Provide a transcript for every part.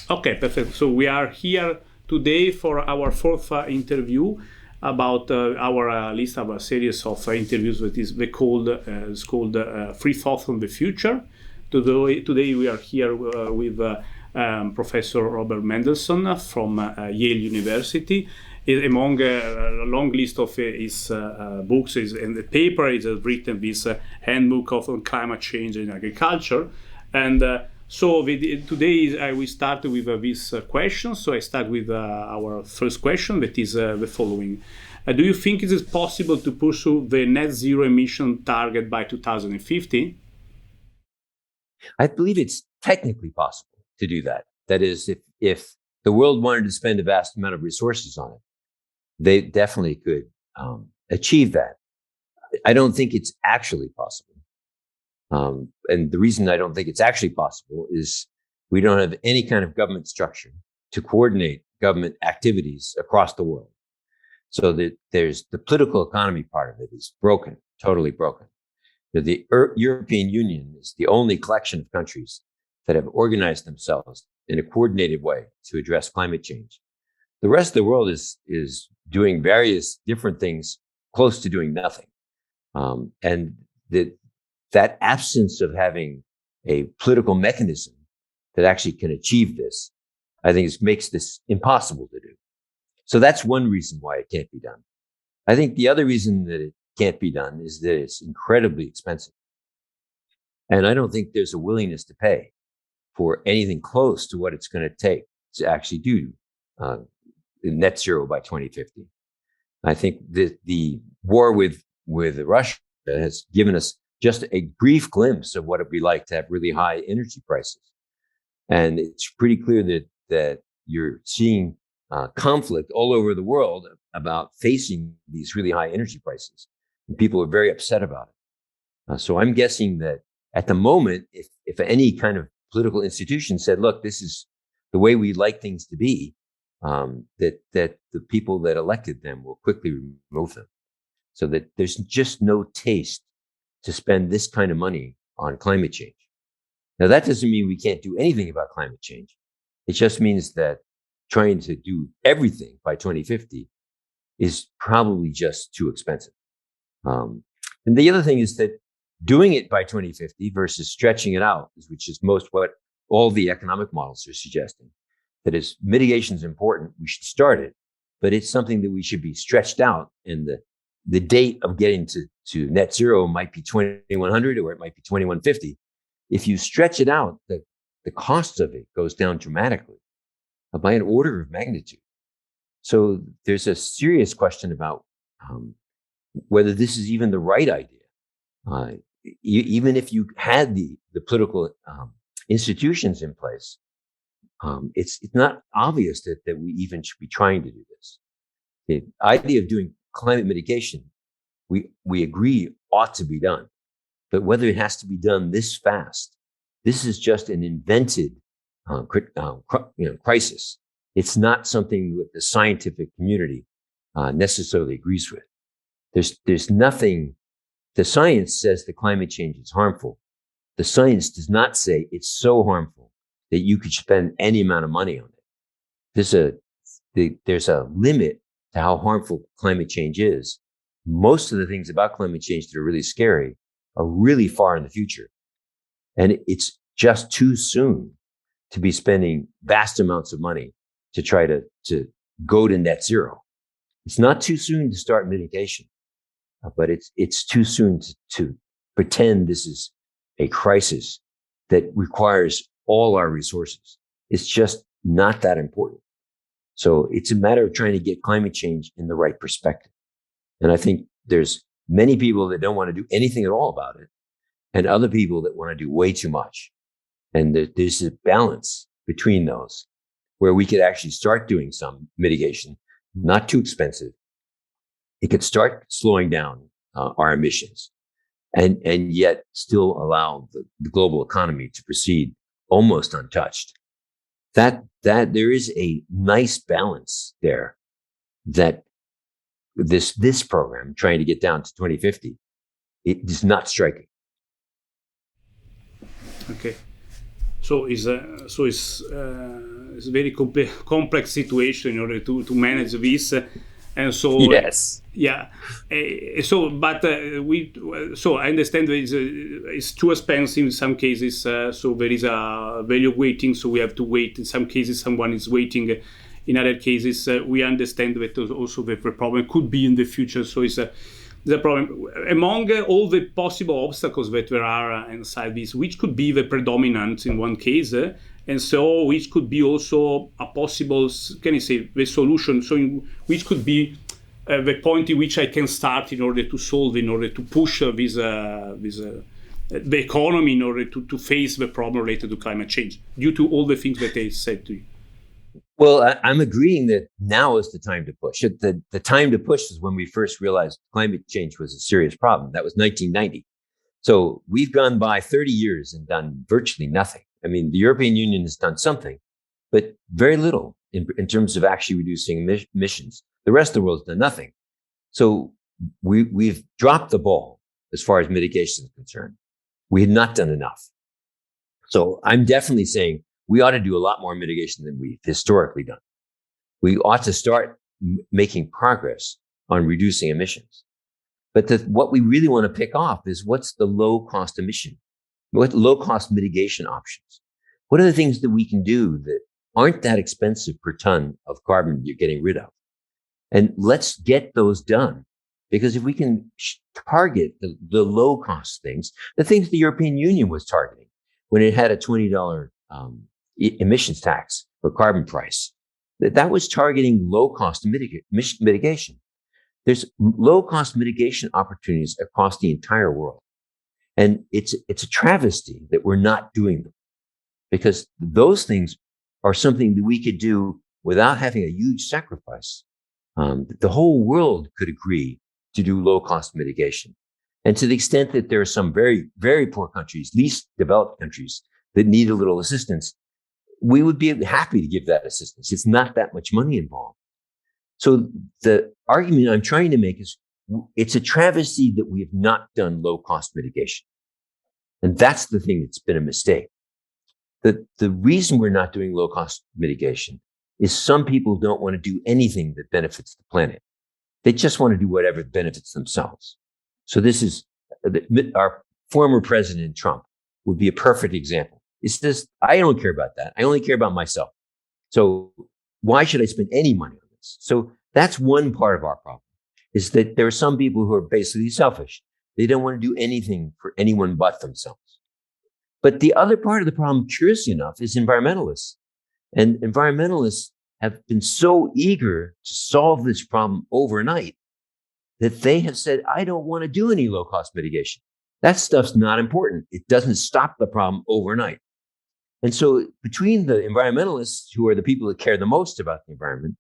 Okay, perfect. So we are here today for our fourth interview about our list of a series of interviews that is it's called Free Thought from the Future. Today we are here with Professor Robert Mendelsohn from Yale University. Among a long list of his books and the paper is written this handbook on climate change in agriculture. And today we start with this question. So I start with our first question, that is the following. Do you think it is possible to pursue the net zero emission target by 2050? I believe it's technically possible to do that. That is, if the world wanted to spend a vast amount of resources on it, they definitely could achieve that. I don't think it's actually possible. And the reason I don't think it's actually possible is we don't have any kind of government structure to coordinate government activities across the world. So that there's the political economy part of it is broken, totally broken. The European Union is the only collection of countries that have organized themselves in a coordinated way to address climate change. The rest of the world is doing various different things close to doing nothing. And that absence of having a political mechanism that actually can achieve this, I think makes this impossible to do. So that's one reason why it can't be done. I think the other reason that it can't be done is that it's incredibly expensive. And I don't think there's a willingness to pay for anything close to what it's going to take to actually do net zero by 2050. I think the war with Russia has given us just a brief glimpse of what it'd be like to have really high energy prices. And it's pretty clear that you're seeing conflict all over the world about facing these really high energy prices. And people are very upset about it. So I'm guessing that at the moment, if any kind of political institution said, look, this is the way we like things to be, that the people that elected them will quickly remove them. So that there's just no taste to spend this kind of money on climate change. Now, that doesn't mean we can't do anything about climate change. It just means that trying to do everything by 2050 is probably just too expensive. And the other thing is that doing it by 2050 versus stretching it out, which is most what all the economic models are suggesting, that is, mitigation is important. We should start it, but it's something that we should be stretched out. And the date of getting to net zero might be 2100 or it might be 2150. If you stretch it out, the cost of it goes down dramatically by an order of magnitude. So there's a serious question about whether this is even the right idea. Even if you had the political institutions in place, it's not obvious that we even should be trying to do this. The idea of doing climate mitigation, we agree ought to be done, but whether it has to be done this fast, this is just an invented crisis. It's not something that the scientific community necessarily agrees with. There's nothing. The science says that climate change is harmful. The science does not say it's so harmful that you could spend any amount of money on it. There's a limit to how harmful climate change is. Most of the things about climate change that are really scary are really far in the future. And it's just too soon to be spending vast amounts of money to try to go to net zero. It's not too soon to start mitigation, but it's too soon to pretend this is a crisis that requires all our resources. It's just not that important. So it's a matter of trying to get climate change in the right perspective. And I think there's many people that don't want to do anything at all about it, and other people that want to do way too much. And there's a balance between those where we could actually start doing some mitigation, not too expensive. It could start slowing down our emissions and yet still allow the global economy to proceed almost untouched. That there is a nice balance there that this program trying to get down to 2050, it is not striking. Okay. So it's a very complex situation in order to manage this, and so yes, yeah. So I understand that it's too expensive in some cases. So there is a value of waiting. So we have to wait. In some cases, someone is waiting. In other cases, we understand that also the problem could be in the future. So it's the problem among all the possible obstacles that there are inside this, which could be the predominant in one case, and so which could be also a possible, can you say, the solution. So which could be the point in which I can start in order to solve, in order to push the economy in order to face the problem related to climate change, due to all the things that I said to you. Well, I'm agreeing that now is the time to push. The time to push is when we first realized climate change was a serious problem. That was 1990. So we've gone by 30 years and done virtually nothing. I mean, the European Union has done something, but very little in terms of actually reducing emissions. The rest of the world's done nothing. So we've dropped the ball as far as mitigation is concerned. We had not done enough. So I'm definitely saying we ought to do a lot more mitigation than we've historically done. We ought to start making progress on reducing emissions. But what we really want to pick off is what's the low-cost emission? What low-cost mitigation options? What are the things that we can do that aren't that expensive per ton of carbon you're getting rid of? And let's get those done. Because if we can target the low-cost things, the things the European Union was targeting when it had a $20 emissions tax or carbon price, that was targeting low-cost mitigation. There's low-cost mitigation opportunities across the entire world. And it's a travesty that we're not doing them, because those things are something that we could do without having a huge sacrifice. The whole world could agree to do low-cost mitigation. And to the extent that there are some very, very poor countries, least developed countries, that need a little assistance, we would be happy to give that assistance. It's not that much money involved. So the argument I'm trying to make is it's a travesty that we have not done low-cost mitigation. And that's the thing that's been a mistake. The reason we're not doing low-cost mitigation is some people don't want to do anything that benefits the planet. They just want to do whatever benefits themselves. So this is our former president, Trump, would be a perfect example. He says, I don't care about that. I only care about myself. So why should I spend any money on this? So that's one part of our problem, is that there are some people who are basically selfish. They don't want to do anything for anyone but themselves. But the other part of the problem, curiously enough, is environmentalists. And environmentalists have been so eager to solve this problem overnight that they have said, I don't want to do any low-cost mitigation. That stuff's not important. It doesn't stop the problem overnight. And so between the environmentalists, who are the people that care the most about the environment,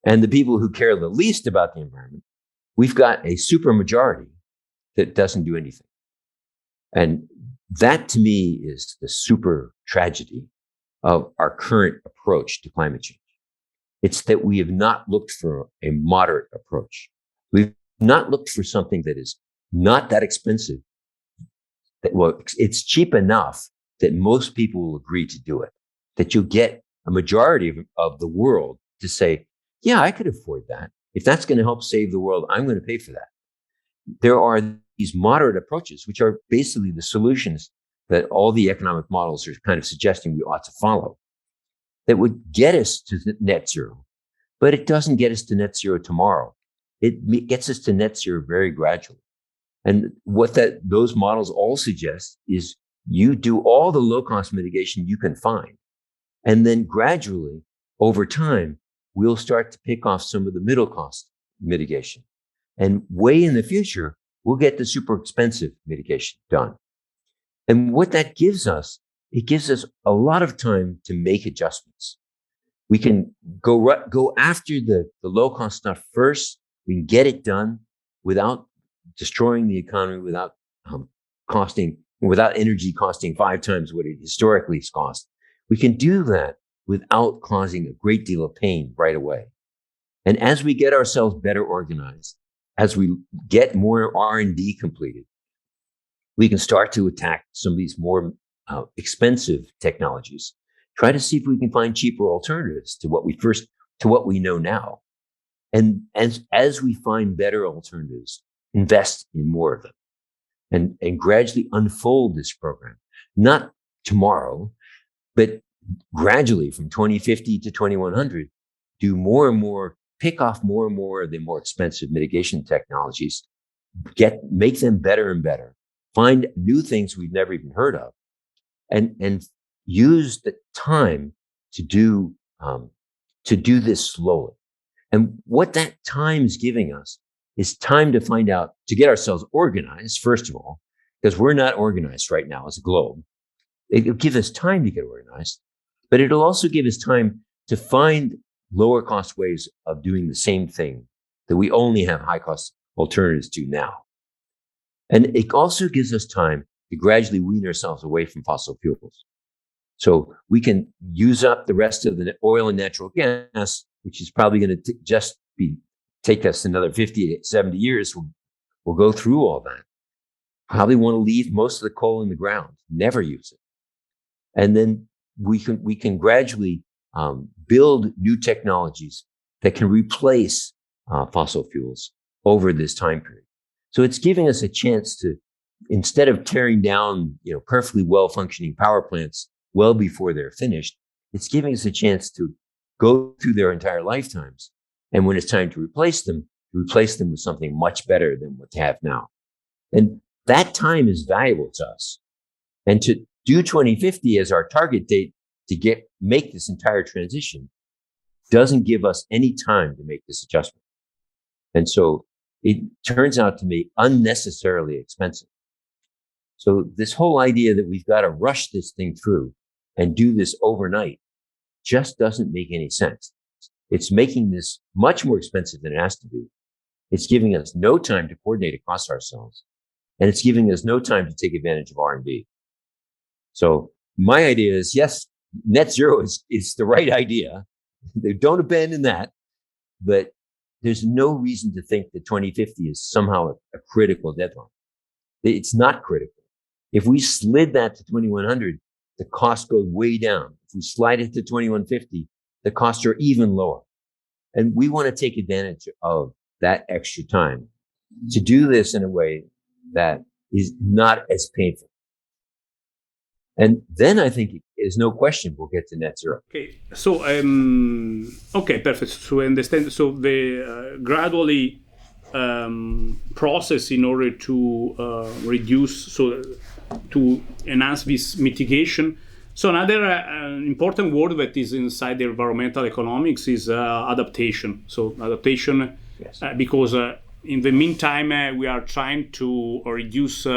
and the people who care the least about the environment, we've got a supermajority that doesn't do anything. And that, to me, is the super tragedy of our current approach to climate change. It's that we have not looked for a moderate approach. We've not looked for something that is not that expensive. It's cheap enough that most people will agree to do it, that you'll get a majority of the world to say, yeah, I could afford that. If that's going to help save the world, I'm going to pay for that. There are these moderate approaches, which are basically the solutions that all the economic models are kind of suggesting we ought to follow, that would get us to net zero. But it doesn't get us to net zero tomorrow. It gets us to net zero very gradually. And what those models all suggest is you do all the low-cost mitigation you can find. And then gradually, over time, we'll start to pick off some of the middle-cost mitigation. And way in the future, we'll get the super expensive mitigation done. And what that gives us, it gives us a lot of time to make adjustments. We can go after the low-cost stuff first. We can get it done without destroying the economy, without energy costing 5 times what it historically has cost. We can do that without causing a great deal of pain right away. And as we get ourselves better organized, as we get more R&D completed, we can start to attack some of these more expensive technologies, try to see if we can find cheaper alternatives to what we know now. And as we find better alternatives, invest in more of them and gradually unfold this program, not tomorrow, but gradually from 2050 to 2100, do more and more, pick off more and more of the more expensive mitigation technologies, make them better and better, find new things we've never even heard of, and use the time to do this slowly. And what that time is giving us is time to find out, to get ourselves organized, first of all, because we're not organized right now as a globe. It'll give us time to get organized, but it'll also give us time to find lower cost ways of doing the same thing that we only have high cost alternatives to now. And it also gives us time to gradually wean ourselves away from fossil fuels. So we can use up the rest of the oil and natural gas, which is probably going to take us another 50 to 70 years. We'll go through all that. Probably want to leave most of the coal in the ground, never use it. And then we can gradually build new technologies that can replace fossil fuels over this time period. So it's giving us a chance to, instead of tearing down, perfectly well-functioning power plants well before they're finished, it's giving us a chance to go through their entire lifetimes. And when it's time to replace them with something much better than what they have now. And that time is valuable to us. And to do 2050 as our target date to make this entire transition doesn't give us any time to make this adjustment. And so it turns out to be unnecessarily expensive. So this whole idea that we've got to rush this thing through and do this overnight just doesn't make any sense. It's making this much more expensive than it has to be. It's giving us no time to coordinate across ourselves. And it's giving us no time to take advantage of R&D. So my idea is, yes, net zero is the right idea. They don't abandon that, but there's no reason to think that 2050 is somehow a critical deadline. It's not critical. If we slid that to 2100, the cost goes way down. If we slide it to 2150, the costs are even lower. And we want to take advantage of that extra time to do this in a way that is not as painful. And then I think there's no question we'll get to net zero. Okay, so okay, perfect. So I understand. So the gradually process in order to reduce, to enhance this mitigation. So another important word that is inside the environmental economics is adaptation. So adaptation, yes. Because in the meantime we are trying to reduce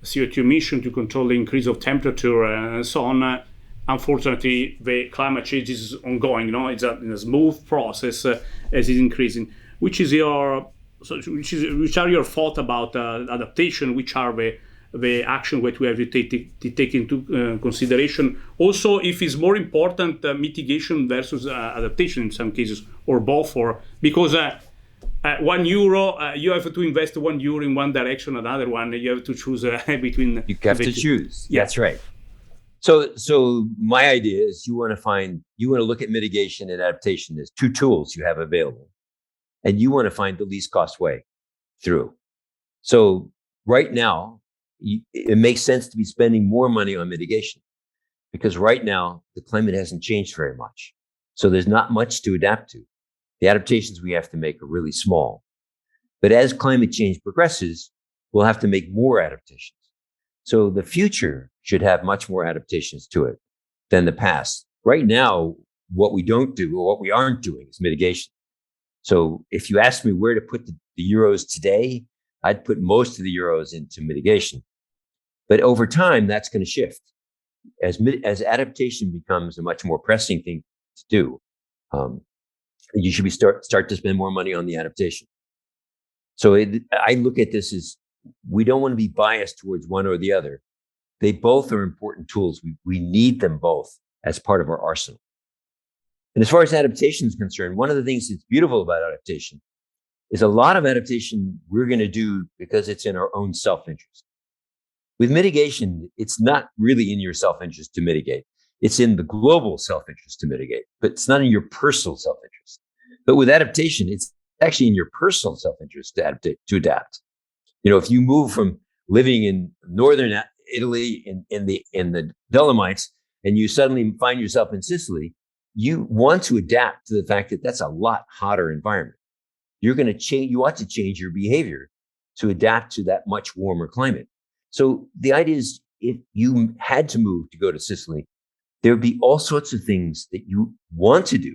CO2 emission to control the increase of temperature and so on. Unfortunately, the climate change is ongoing. It's a smooth process as it's increasing. Which are your thoughts about adaptation? Which are the action that we have to take into consideration? Also, if it's more important mitigation versus adaptation in some cases, or both, or because €1 you have to invest €1 in one direction, another one you have to choose between. You have to choose. Yeah. That's right. So my idea is you want to look at mitigation and adaptation as two tools you have available, and you want to find the least cost way through. So right now, it makes sense to be spending more money on mitigation because right now the climate hasn't changed very much. So there's not much to adapt to. The adaptations we have to make are really small. But as climate change progresses, we'll have to make more adaptations. So the future should have much more adaptations to it than the past. Right now, what we don't do or what we aren't doing is mitigation. So if you ask me where to put the euros today, I'd put most of the euros into mitigation. But over time, that's going to shift. As adaptation becomes a much more pressing thing to do, you should start to spend more money on the adaptation. So I look at this as we don't want to be biased towards one or the other. They both are important tools. We need them both as part of our arsenal. And as far as adaptation is concerned, one of the things that's beautiful about adaptation is a lot of adaptation we're going to do because it's in our own self-interest. With mitigation, it's not really in your self-interest to mitigate. It's in the global self-interest to mitigate, but it's not in your personal self-interest. But with adaptation, it's actually in your personal self-interest to adapt. If you move from living in northern Italy in the Dolomites and you suddenly find yourself in Sicily, you want to adapt to the fact that that's a lot hotter environment. You're going to change. You want to change your behavior to adapt to that much warmer climate. So the idea is, if you had to move to go to Sicily, there would be all sorts of things that you want to do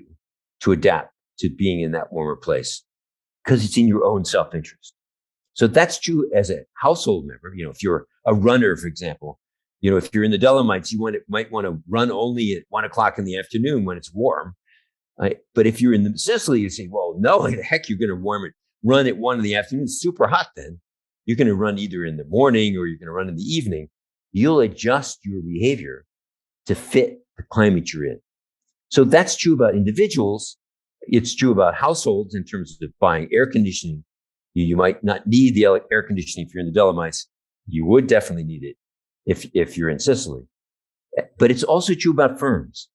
to adapt to being in that warmer place, because it's in your own self-interest. So that's true as a household member. If you're a runner, for example, if you're in the Dolomites, you might want to run only at 1 o'clock in the afternoon when it's warm. But if you're in Sicily, you say, well, no, the heck, you're going to run at 1 in the afternoon. It's super hot then. You're going to run either in the morning or you're going to run in the evening. You'll adjust your behavior to fit the climate you're in. So that's true about individuals. It's true about households in terms of buying air conditioning. You might not need the air conditioning if you're in the Dolomites. You would definitely need it if you're in Sicily. But it's also true about firms.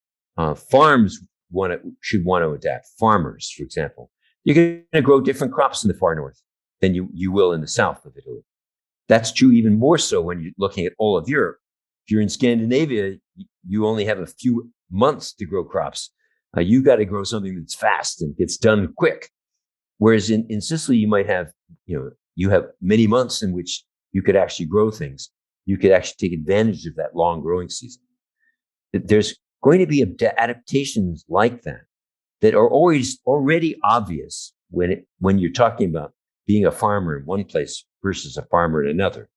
Farms should want to adapt. Farmers, for example, you're going to grow different crops in the far north than you will in the south of Italy. That's true even more so when you're looking at all of Europe. If you're in Scandinavia, you only have a few months to grow crops. You got to grow something that's fast and gets done quick. Whereas in Sicily, you might have, you have many months in which you could actually grow things. You could actually take advantage of that long growing season. There's going to be adaptations like that are always already obvious when you're talking about being a farmer in one place versus a farmer in another.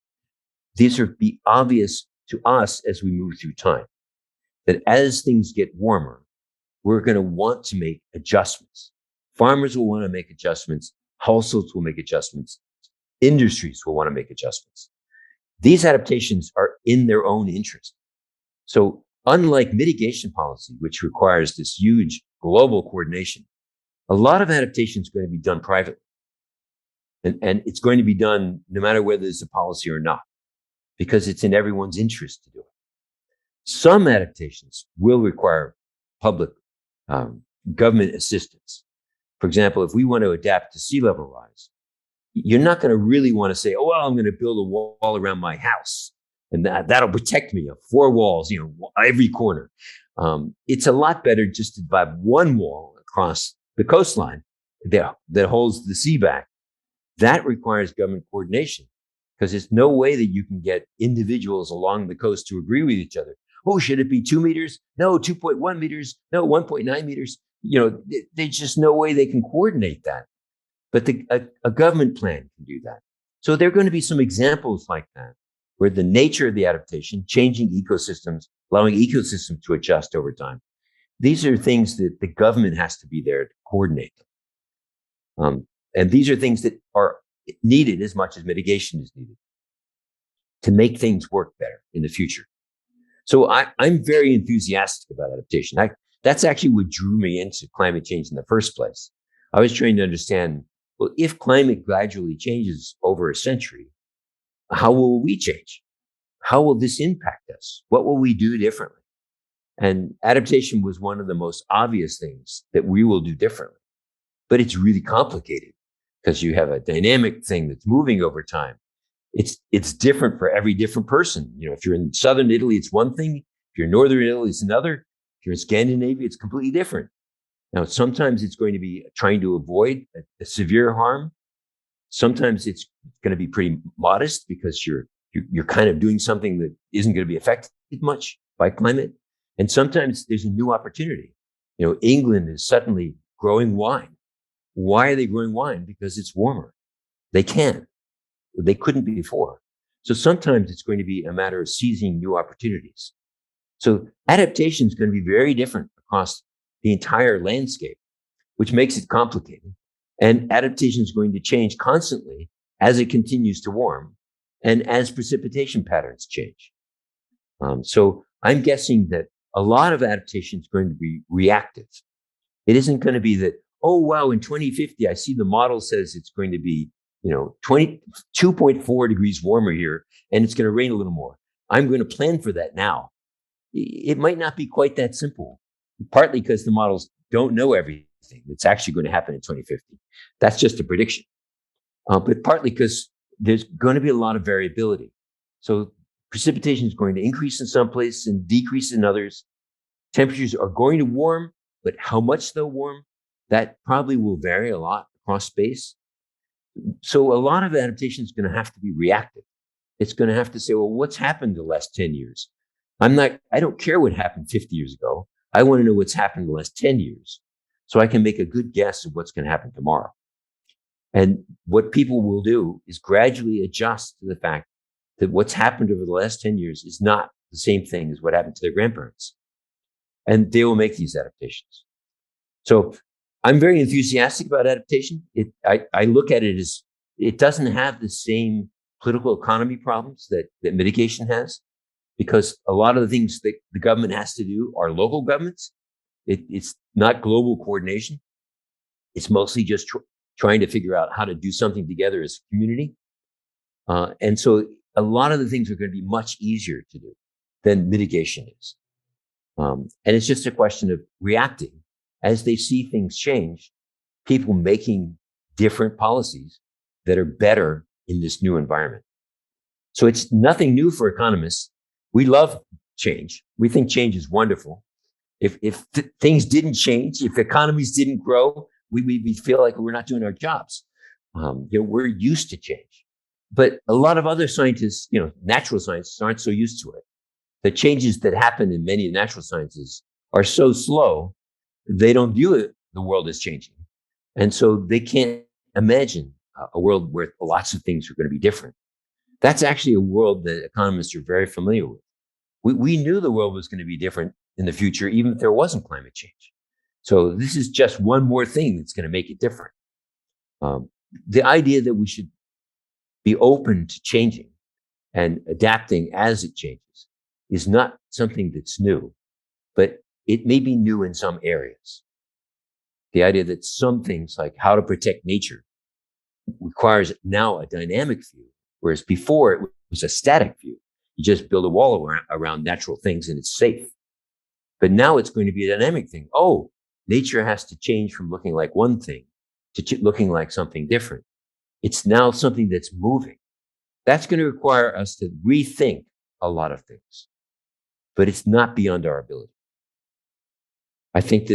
These are be obvious to us as we move through time, that as things get warmer, we're going to want to make adjustments. Farmers will want to make adjustments. Households will make adjustments. Industries will want to make adjustments. These adaptations are in their own interest. So unlike mitigation policy, which requires this huge global coordination, a lot of adaptation is going to be done privately. And it's going to be done no matter whether there's a policy or not, because it's in everyone's interest to do it. Some adaptations will require public government assistance. For example, if we want to adapt to sea level rise, you're not going to really want to say, oh, well, I'm going to build a wall around my house and that'll protect me. 4 walls, every corner. It's a lot better just to have one wall across the coastline that holds the sea back. That requires government coordination, because there's no way that you can get individuals along the coast to agree with each other. Oh, should it be 2 meters? No, 2.1 meters. No, 1.9 meters. There's just no way they can coordinate that. But a government plan can do that. So there are going to be some examples like that, where the nature of the adaptation, changing ecosystems, allowing ecosystems to adjust over time. These are things that the government has to be there to coordinate. And these are things that are needed as much as mitigation is needed to make things work better in the future. So I'm very enthusiastic about adaptation. That's actually what drew me into climate change in the first place. I was trying to understand, well, if climate gradually changes over a century, how will we change? How will this impact us? What will we do differently? And adaptation was one of the most obvious things that we will do differently. But it's really complicated because you have a dynamic thing that's moving over time. It's different for every different person. If you're in southern Italy, it's one thing. If you're in northern Italy, it's another. If you're in Scandinavia, it's completely different. Now, sometimes it's going to be trying to avoid a severe harm. Sometimes it's going to be pretty modest because you're kind of doing something that isn't going to be affected much by climate. And sometimes there's a new opportunity. England is suddenly growing wine. Why are they growing wine? Because it's warmer. They can. They couldn't before. So sometimes it's going to be a matter of seizing new opportunities. So adaptation is going to be very different across the entire landscape, which makes it complicated. And adaptation is going to change constantly as it continues to warm and as precipitation patterns change. So I'm guessing that a lot of adaptation is going to be reactive. It isn't going to be that, oh, wow, in 2050, I see the model says it's going to be, 2.4 degrees warmer here, and it's going to rain a little more. I'm going to plan for that now. It might not be quite that simple, partly because the models don't know everything that's actually going to happen in 2050. That's just a prediction. But partly because there's going to be a lot of variability. So precipitation is going to increase in some places and decrease in others. Temperatures are going to warm, but how much they'll warm, that probably will vary a lot across space. So a lot of adaptation is going to have to be reactive. It's going to have to say, well, what's happened the last 10 years? I don't care what happened 50 years ago. I want to know what's happened the last 10 years so I can make a good guess of what's going to happen tomorrow. And what people will do is gradually adjust to the fact that what's happened over the last 10 years is not the same thing as what happened to their grandparents. And they will make these adaptations. So I'm very enthusiastic about adaptation. I look at it as it doesn't have the same political economy problems that mitigation has, because a lot of the things that the government has to do are local governments. It's not global coordination. It's mostly just trying to figure out how to do something together as a community. And so a lot of the things are going to be much easier to do than mitigation is. And it's just a question of reacting as they see things change, people making different policies that are better in this new environment. So it's nothing new for economists. We love change. We think change is wonderful. If things didn't change, if economies didn't grow, we feel like we're not doing our jobs. We're used to change. But a lot of other scientists, natural scientists aren't so used to it. The changes that happen in many natural sciences are so slow, they don't view it, the world is changing. And so they can't imagine a world where lots of things are going to be different. That's actually a world that economists are very familiar with. We knew the world was going to be different in the future, even if there wasn't climate change. So this is just one more thing that's going to make it different. The idea that we should be open to changing and adapting as it changes is not something that's new, but it may be new in some areas. The idea that some things like how to protect nature requires now a dynamic view, whereas before it was a static view. You just build a wall around natural things and it's safe. But now it's going to be a dynamic thing. Oh, nature has to change from looking like one thing to looking like something different. It's now something that's moving. That's going to require us to rethink a lot of things, but it's not beyond our ability. I think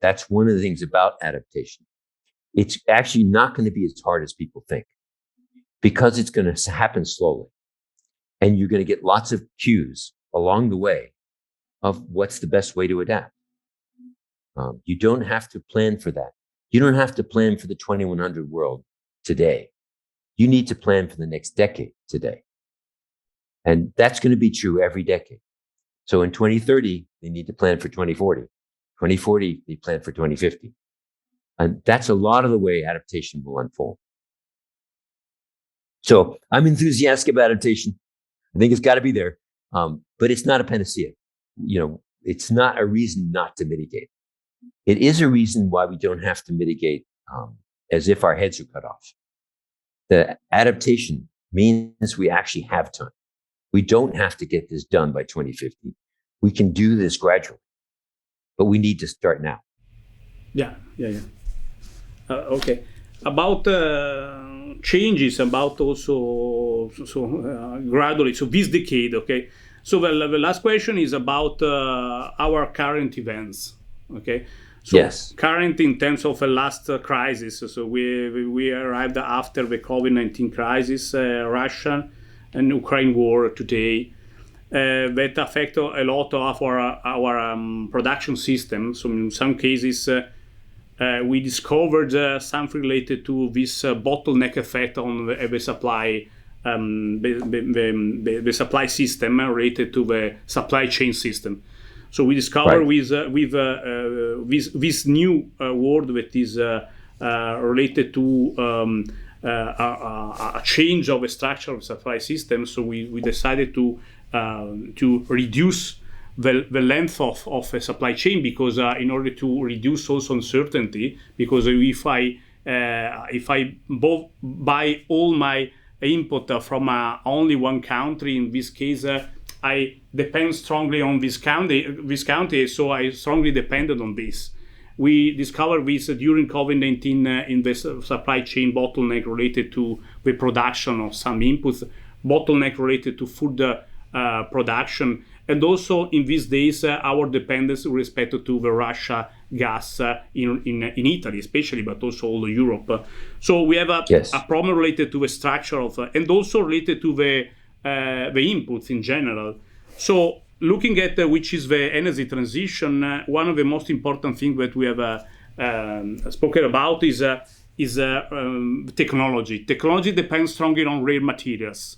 that's one of the things about adaptation. It's actually not going to be as hard as people think because it's going to happen slowly. And you're going to get lots of cues along the way of what's the best way to adapt. You don't have to plan for that. You don't have to plan for the 2100 world today. You need to plan for the next decade today. And that's going to be true every decade. So in 2030, they need to plan for 2040. 2040, they plan for 2050. And that's a lot of the way adaptation will unfold. So I'm enthusiastic about adaptation. I think it's got to be there. But it's not a panacea. It's not a reason not to mitigate. It is a reason why we don't have to mitigate as if our heads are cut off. The adaptation means we actually have time. We don't have to get this done by 2050. We can do this gradually, but we need to start now. Yeah. Okay. About changes, about also gradually. So this decade, okay. So the last question is about our current events, okay. So yes. Current in terms of the last crisis. So we arrived after the COVID-19 crisis, Russia and Ukraine war today. That affect a lot of our production system. So in some cases, we discovered something related to this bottleneck effect on the supply, the supply system related to the supply chain system. So we discovered with this new word that is related to a change of the structure of the supply system. So we decided to reduce the length of a supply chain because in order to reduce also uncertainty, because if I if I buy all my input from only one country, in this case, I depend strongly on this country, so I strongly depended on this. We discovered this during COVID-19 in the supply chain bottleneck related to the production of some inputs, bottleneck related to food production, and also in these days our dependence with respect to the Russia gas in Italy especially, but also all Europe. So we have a problem related to the structure of, and also related to the inputs in general. So looking at which is the energy transition, one of the most important things that we have spoken about is technology. Technology depends strongly on rare materials.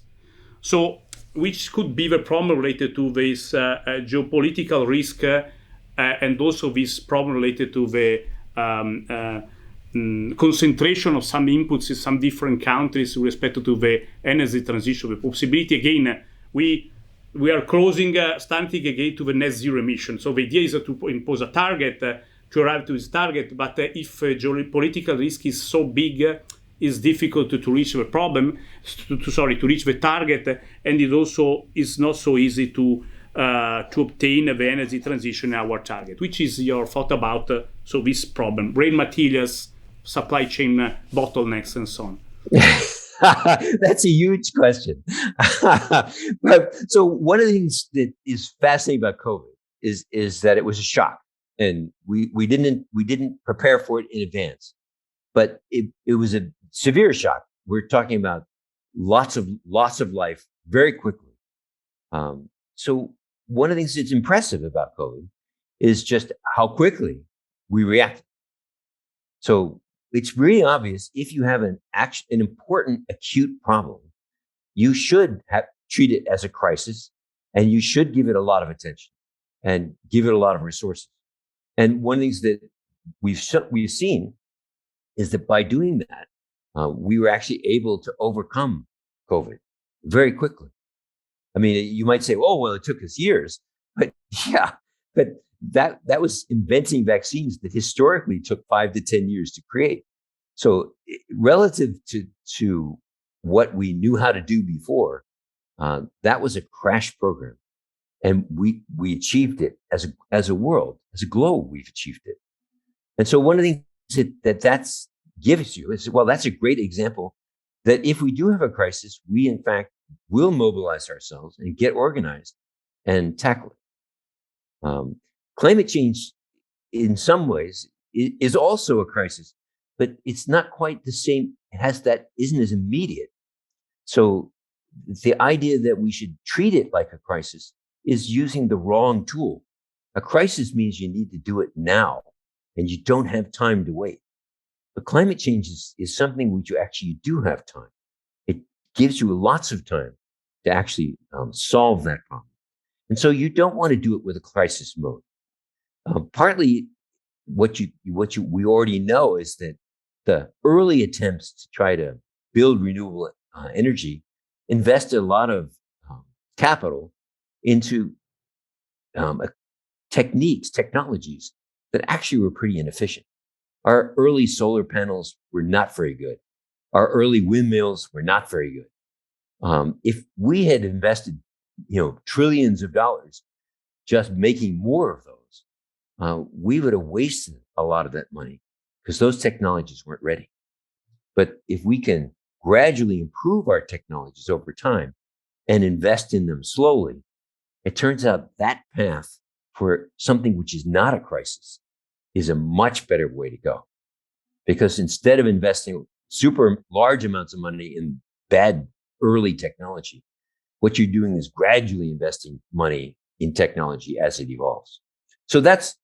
So which could be the problem related to this geopolitical risk and also this problem related to the concentration of some inputs in some different countries with respect to the energy transition. The possibility, again, we are starting again to the net zero emission. So the idea is to impose a target, to arrive to this target, but if geopolitical risk is so big, it's difficult to reach the problem, to reach the target, and it also is not so easy to obtain the energy transition in our target. Which is your thought about so this problem, raw materials, supply chain bottlenecks, and so on? That's a huge question. But so one of the things that is fascinating about COVID is that it was a shock, and we didn't prepare for it in advance. But it was a severe shock. We're talking about lots of life very quickly. So one of the things that's impressive about COVID is just how quickly we reacted. So it's really obvious if you have an important acute problem, you should treat it as a crisis, and you should give it a lot of attention and give it a lot of resources. And one of the things that we've seen is that by doing that, we were actually able to overcome COVID very quickly. I mean, you might say, "Oh, well, it took us years," but that was inventing vaccines that historically took 5 to 10 years to create. So, relative to what we knew how to do before, that was a crash program, and we achieved it as a world, as a globe. We've achieved it, and so one of the things that's gives you is, well, that's a great example that if we do have a crisis, we in fact will mobilize ourselves and get organized and tackle it. Climate change, in some ways, is also a crisis, but it's not quite the same. Isn't as immediate. So the idea that we should treat it like a crisis is using the wrong tool. A crisis means you need to do it now, and you don't have time to wait. But climate change is something which you actually do have time. It gives you lots of time to actually solve that problem. And so you don't want to do it with a crisis mode. Partly what we already know is that the early attempts to try to build renewable energy invested a lot of capital into technologies that actually were pretty inefficient. Our early solar panels were not very good. Our early windmills were not very good. If we had invested, trillions of dollars just making more of those, we would have wasted a lot of that money because those technologies weren't ready. But if we can gradually improve our technologies over time and invest in them slowly, it turns out that path for something which is not a crisis is a much better way to go. Because instead of investing super large amounts of money in bad early technology, what you're doing is gradually investing money in technology as it evolves. So that's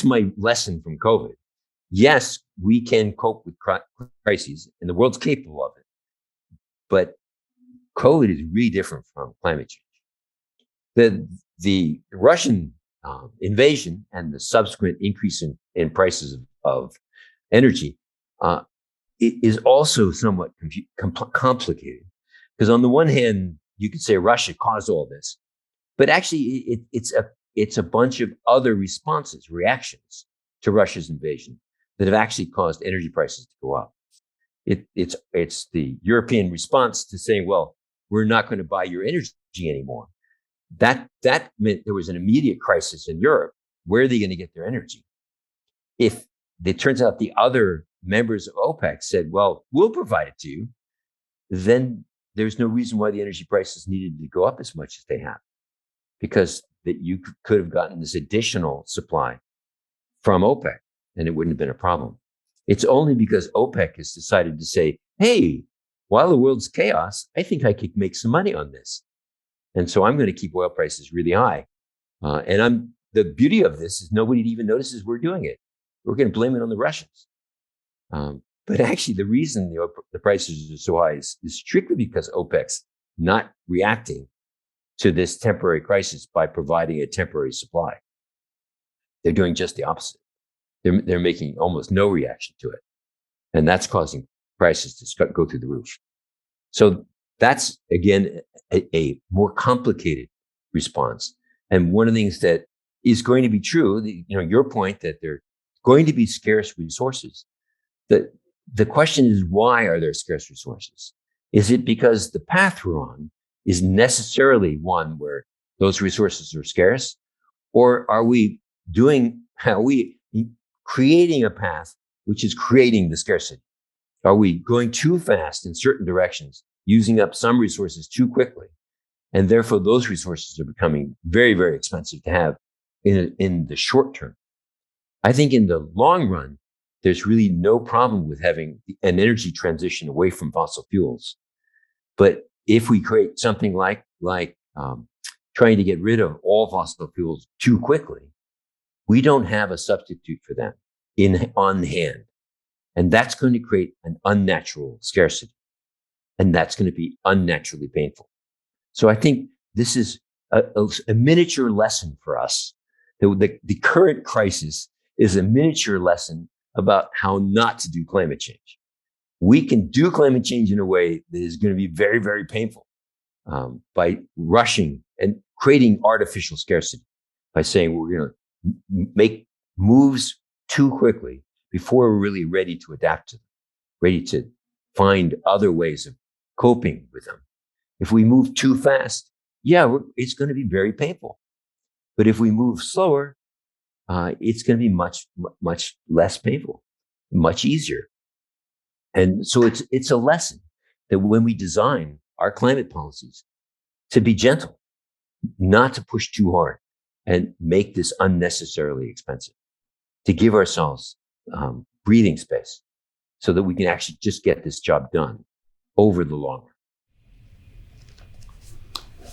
my lesson from COVID. Yes, we can cope with crises, and the world's capable of it. But COVID is really different from climate change. The Russian invasion and the subsequent increase in prices of energy it is also somewhat complicated, because on the one hand, you could say Russia caused all this, but actually it's a bunch of other reactions to Russia's invasion that have actually caused energy prices to go up. It's the European response to saying, well, we're not going to buy your energy anymore. That meant there was an immediate crisis in Europe. Where are they going to get their energy? If it turns out the other members of OPEC said, well, we'll provide it to you, then there's no reason why the energy prices needed to go up as much as they have, because that you could have gotten this additional supply from OPEC and it wouldn't have been a problem. It's only because OPEC has decided to say, hey, while the world's chaos, I think I could make some money on this. And so I'm going to keep oil prices really high. The beauty of this is nobody even notices we're doing it. We're going to blame it on the Russians. But actually, the reason the prices are so high is strictly because OPEC's not reacting to this temporary crisis by providing a temporary supply. They're doing just the opposite. They're making almost no reaction to it. And that's causing prices to go through the roof. So that's, again, a more complicated response. And one of the things that is going to be true, your point that there are going to be scarce resources. The question is, why are there scarce resources? Is it because the path we're on is necessarily one where those resources are scarce? Or are we creating a path which is creating the scarcity? Are we going too fast in certain directions, using up some resources too quickly? And therefore, those resources are becoming very, very expensive to have in the short term. I think in the long run, there's really no problem with having an energy transition away from fossil fuels. But if we create something like trying to get rid of all fossil fuels too quickly, we don't have a substitute for them on hand. And that's going to create an unnatural scarcity. And that's going to be unnaturally painful. So I think this is a miniature lesson for us. The current crisis is a miniature lesson about how not to do climate change. We can do climate change in a way that is going to be very, very painful by rushing and creating artificial scarcity, by saying we're going to make moves too quickly before we're really ready to adapt to them, ready to find other ways of coping with them. If we move too fast, it's going to be very painful. But if we move slower, it's going to be much, much less painful, much easier. And so it's a lesson that when we design our climate policies, to be gentle, not to push too hard and make this unnecessarily expensive, to give ourselves breathing space so that we can actually just get this job done over the long run.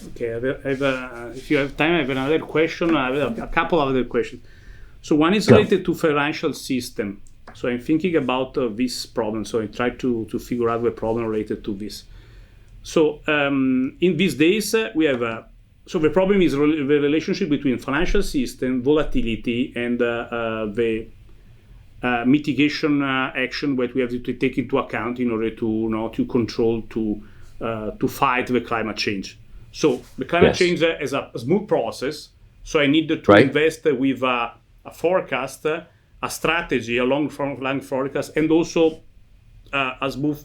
Okay, if you have time, I have another question. I have a couple of other questions. So one is related to financial system. So I'm thinking about this problem. So I try to figure out the problem related to this. So in these days, we have so the problem is the relationship between financial system, volatility, and the mitigation action that we have to take into account in order to control, to fight the climate change. So the climate change is a smooth process. So I need to invest with a forecast, a strategy, a long forecast, and also a smooth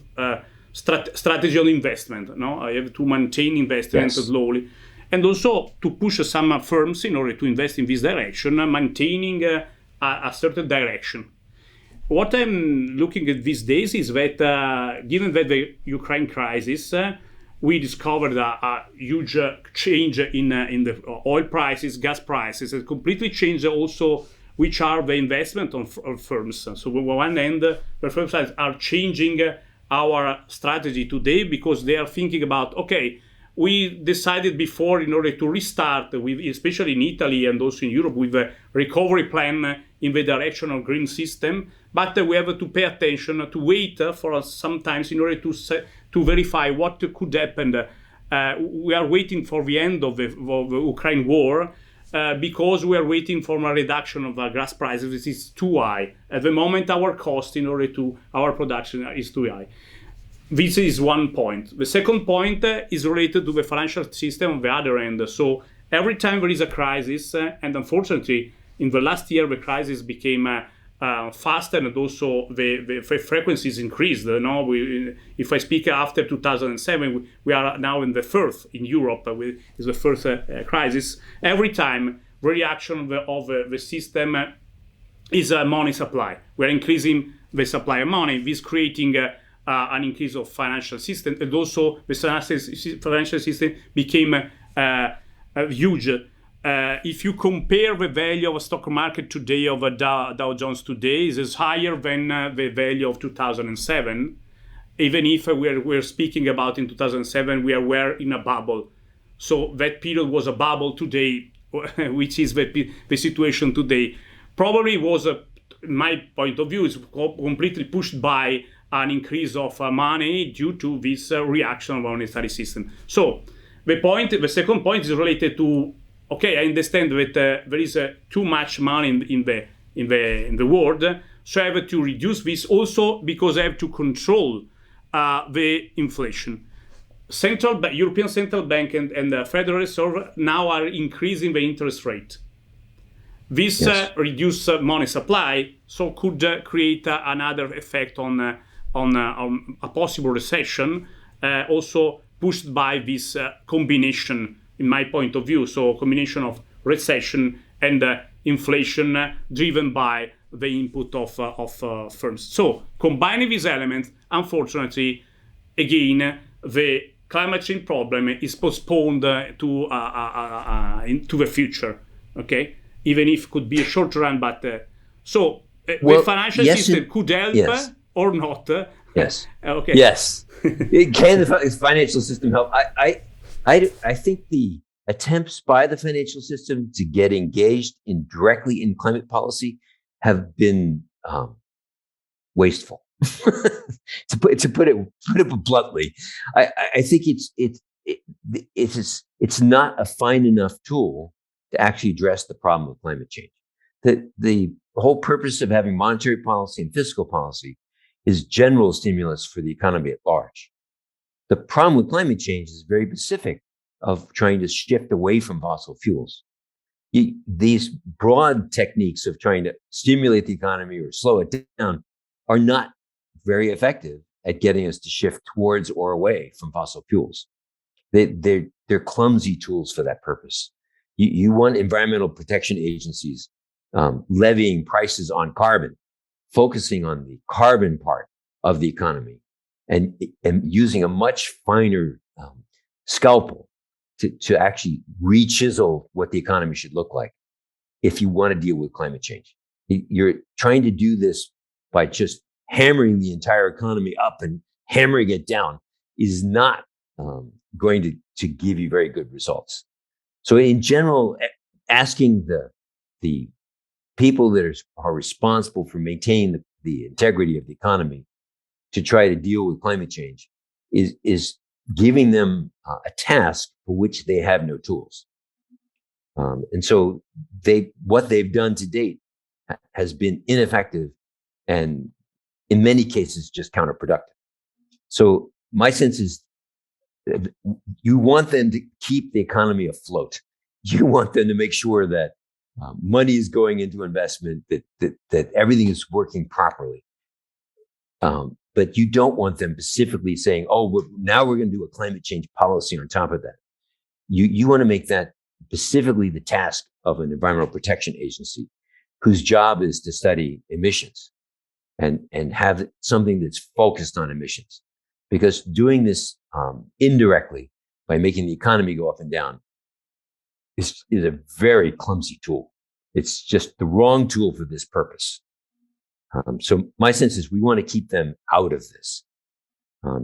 strategy on investment. I have to maintain investment slowly, and also to push some firms in order to invest in this direction, maintaining a certain direction. What I'm looking at these days is that given that the Ukraine crisis, we discovered a huge change in the oil prices, gas prices. It completely changed also which are the investment on firms. So on one end, the firms are changing our strategy today because they are thinking about, okay, we decided before in order to restart, especially in Italy and also in Europe, with a recovery plan in the direction of green system. But we have to pay attention, to wait for some times in order to verify what could happen. We are waiting for the end of the Ukraine war because we are waiting for a reduction of the gas prices. This is too high. At the moment, our cost in order to our production is too high. This is one point. The second point is related to the financial system on the other end. So every time there is a crisis, and unfortunately, in the last year, the crisis became faster, and also the frequencies increased. If I speak after 2007, we are now in the third in Europe. Is the first crisis. Every time the reaction of the system is money supply. We're increasing the supply of money. This creating an increase of financial system, and also the financial system became huge. If you compare the value of a stock market today of a Dow Jones today, it is higher than the value of 2007. Even if we're speaking about in 2007, we were in a bubble. So that period was a bubble today, which is the situation today. Probably was, in my point of view, is completely pushed by an increase of money due to this reaction of our monetary system. So the second point is related to, okay, I understand that there is too much money in the world, so I have to reduce this also because I have to control the inflation. European Central Bank and the Federal Reserve now are increasing the interest rate. This reduce money supply, so could create another effect on a possible recession, also pushed by this combination, in my point of view. So combination of recession and inflation driven by the input of firms. So combining these elements, unfortunately, again, the climate change problem is postponed into the future. Okay. Even if it could be a short run, but the financial system could help or not. Yes. Okay. Yes. Can the financial system help? I think the attempts by the financial system to get engaged directly in climate policy have been wasteful. to put it bluntly, I think it's not a fine enough tool to actually address the problem of climate change. The whole purpose of having monetary policy and fiscal policy is general stimulus for the economy at large. The problem with climate change is very specific of trying to shift away from fossil fuels. These broad techniques of trying to stimulate the economy or slow it down are not very effective at getting us to shift towards or away from fossil fuels. They're clumsy tools for that purpose. You want environmental protection agencies levying prices on carbon, focusing on the carbon part of the economy, and using a much finer scalpel to actually re-chisel what the economy should look like if you want to deal with climate change. You're trying to do this by just hammering the entire economy up and hammering it down is not going to give you very good results. So in general, asking the people that are responsible for maintaining the integrity of the economy to try to deal with climate change is giving them a task for which they have no tools. And so what they've done to date has been ineffective and in many cases just counterproductive. So my sense is you want them to keep the economy afloat. You want them to make sure that money is going into investment, that everything is working properly. But you don't want them specifically saying, now we're going to do a climate change policy on top of that. You want to make that specifically the task of an environmental protection agency whose job is to study emissions and have something that's focused on emissions. Because doing this indirectly by making the economy go up and down is a very clumsy tool. It's just the wrong tool for this purpose. So my sense is we want to keep them out of this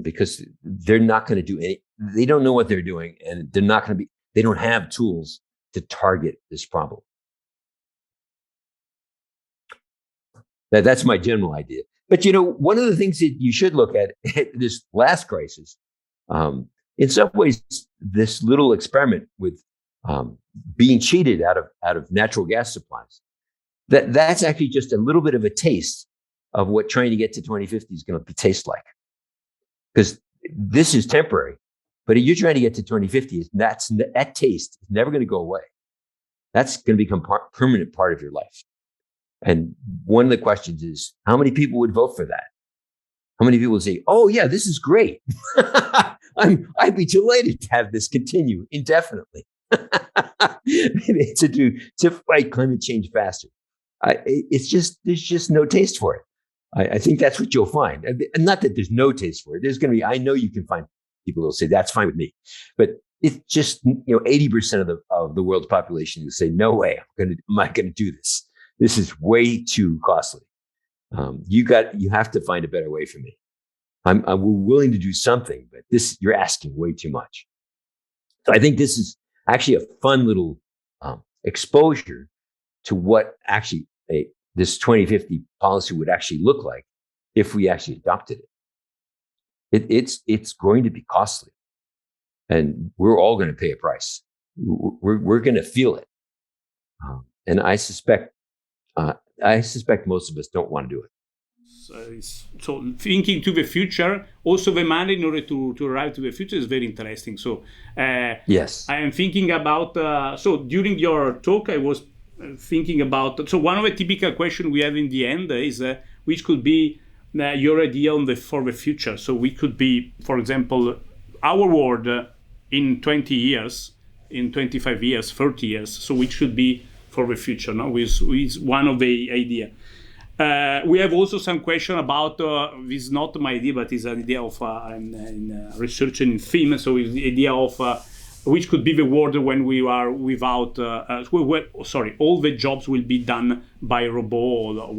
because they're not going to do they don't know what they're doing, and they don't have tools to target this problem. That's my general idea. But, one of the things that you should look at this last crisis, in some ways, this little experiment with being cheated out of natural gas supplies, that's actually just a little bit of a taste of what trying to get to 2050 is going to taste like. Because this is temporary, but if you're trying to get to 2050, that taste is never going to go away. That's going to become permanent part of your life. And one of the questions is, how many people would vote for that? How many people would say, "Oh yeah, this is great. I'd be delighted to have this continue indefinitely." to fight climate change faster. There's just no taste for it. I think that's what you'll find. And not that there's no taste for it. There's going to be. I know you can find people who'll say that's fine with me, but it's just 80% of the world's population who say, "No way, I'm not going to do this. This is way too costly. You have to find a better way for me. We're willing to do something, but you're asking way too much." So I think this is actually a fun little exposure to what actually this 2050 policy would actually look like if we actually adopted it. It's going to be costly, and we're all going to pay a price. We're going to feel it, and I suspect most of us don't want to do it. So thinking to the future, also the money in order to arrive to the future is very interesting. So yes, I am thinking about, so during your talk, I was thinking about, so one of the typical questions we have in the end is which could be your idea for the future. So we could be, for example, our world in 20 years, in 25 years, 30 years. So which should be for the future, no? With one of the idea. We have also some question about, this is not my idea, but it's an idea of in researching in film. So it's the idea of which could be the world when we are without, all the jobs will be done by robot,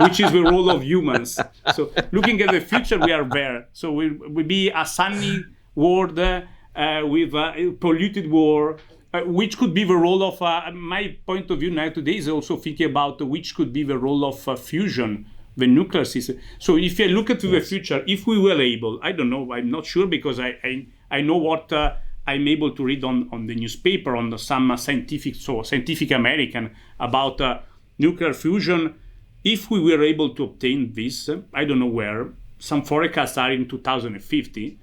which is the role of humans. So looking at the future, we are there. So we'll be a sunny world with a polluted world. Which could be the role of, my point of view now today is also thinking about which could be the role of fusion, the nuclear system. So if you look into the future, if we were able, I don't know, I'm not sure because I know what I'm able to read on the newspaper, on some Scientific American about nuclear fusion. If we were able to obtain this, I don't know where, some forecasts are in 2050,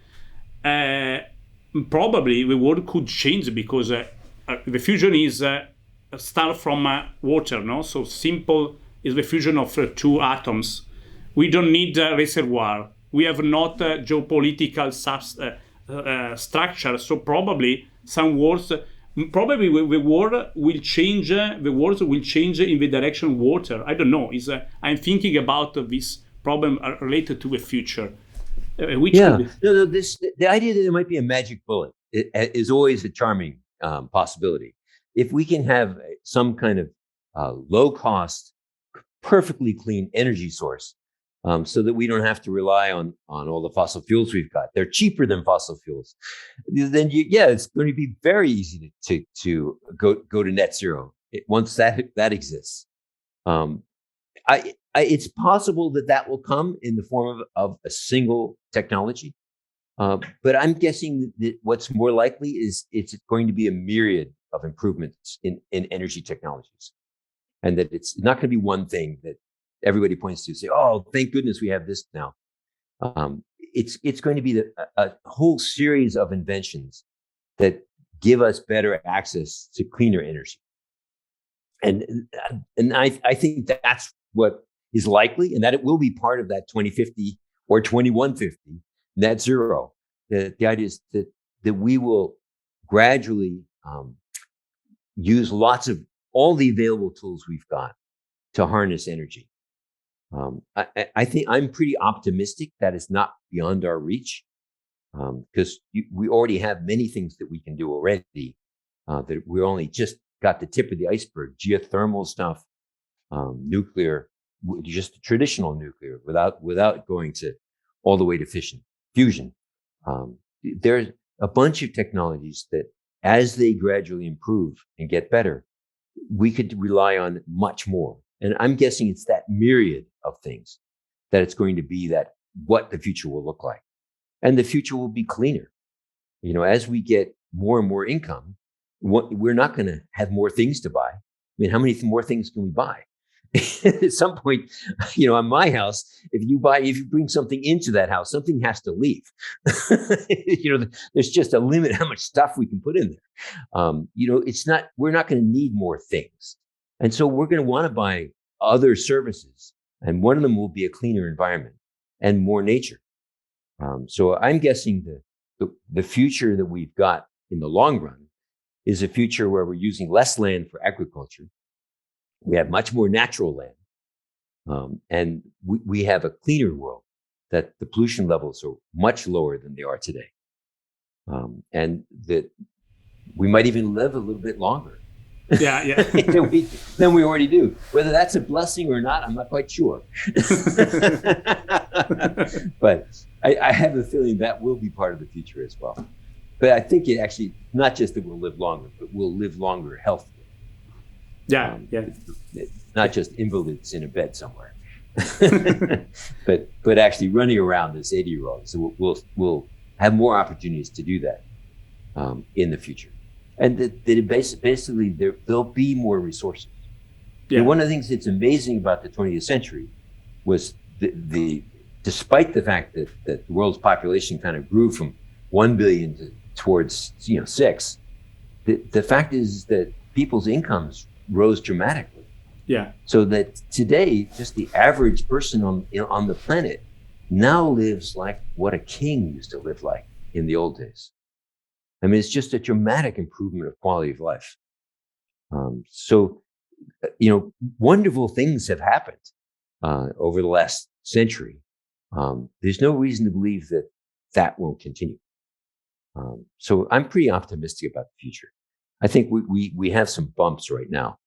probably the world could change because the fusion is start from water, no? So simple is the fusion of two atoms. We don't need a reservoir. We have not geopolitical structure. So probably some words, probably the world will change. The world will change in the direction of water. I don't know. I'm thinking about this problem related to the future. The idea that there might be a magic bullet is always a charming possibility. If we can have some kind of low-cost, perfectly clean energy source, so that we don't have to rely on all the fossil fuels we've got, they're cheaper than fossil fuels. Then it's going to be very easy to go to net zero once that exists. It's possible that will come in the form of a single technology, but I'm guessing that what's more likely is it's going to be a myriad of improvements in energy technologies, and that it's not going to be one thing that everybody points to say, "Oh, thank goodness we have this now." It's going to be a whole series of inventions that give us better access to cleaner energy, and I think that's what is likely, and that it will be part of that 2050 or 2150 net zero. The idea is that we will gradually use lots of all the available tools we've got to harness energy. I think I'm pretty optimistic that it's not beyond our reach, because we already have many things that we can do already, that we only just got the tip of the iceberg: geothermal stuff, nuclear, just traditional nuclear, without going to all the way to fusion. There's a bunch of technologies that, as they gradually improve and get better, we could rely on much more. And I'm guessing it's that myriad of things that it's going to be what the future will look like. And the future will be cleaner. As we get more and more income, we're not going to have more things to buy. I mean, how many more things can we buy? At some point, on my house, if you bring something into that house, something has to leave. There's just a limit how much stuff we can put in there. We're not going to need more things. And so we're going to want to buy other services, and one of them will be a cleaner environment and more nature. So I'm guessing the future that we've got in the long run is a future where we're using less land for agriculture. We have much more natural land, and we have a cleaner world, that the pollution levels are much lower than they are today. And that we might even live a little bit longer. Yeah. than we already do. Whether that's a blessing or not, I'm not quite sure. But I have a feeling that will be part of the future as well. But I think it actually, not just that we'll live longer, but we'll live longer healthily. Yeah. Not just invalids in a bed somewhere, but actually running around as 80-year-olds. So we'll have more opportunities to do that in the future. And that basically there'll be more resources. Yeah. And one of the things that's amazing about the 20th century was despite the fact that the world's population kind of grew from 1 billion towards 6, the fact is that people's incomes rose dramatically. Yeah. So that today, just the average person on the planet now lives like what a king used to live like in the old days. I mean, it's just a dramatic improvement of quality of life. So, wonderful things have happened over the last century. There's no reason to believe that won't continue. So I'm pretty optimistic about the future. I think we have some bumps right now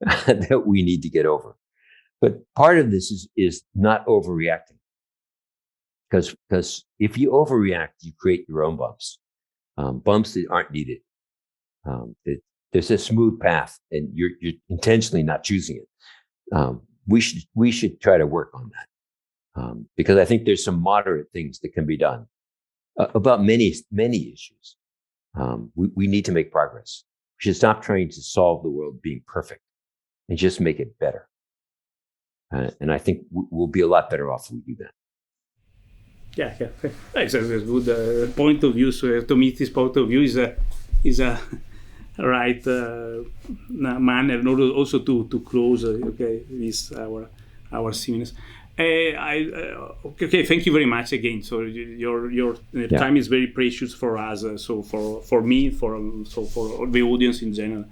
that we need to get over. But part of this is not overreacting. Because if you overreact, you create your own bumps. Bumps that aren't needed. There's a smooth path, and you're intentionally not choosing it. We should try to work on that, because I think there's some moderate things that can be done about many issues. We need to make progress. We should stop trying to solve the world being perfect and just make it better. And I think we'll be a lot better off if we do that. Yeah. It's a good point of view. So to me, this point of view is a right manner, and also to close. This our seminars. Okay. Thank you very much again. So your time is very precious for us. So for me, for the audience in general.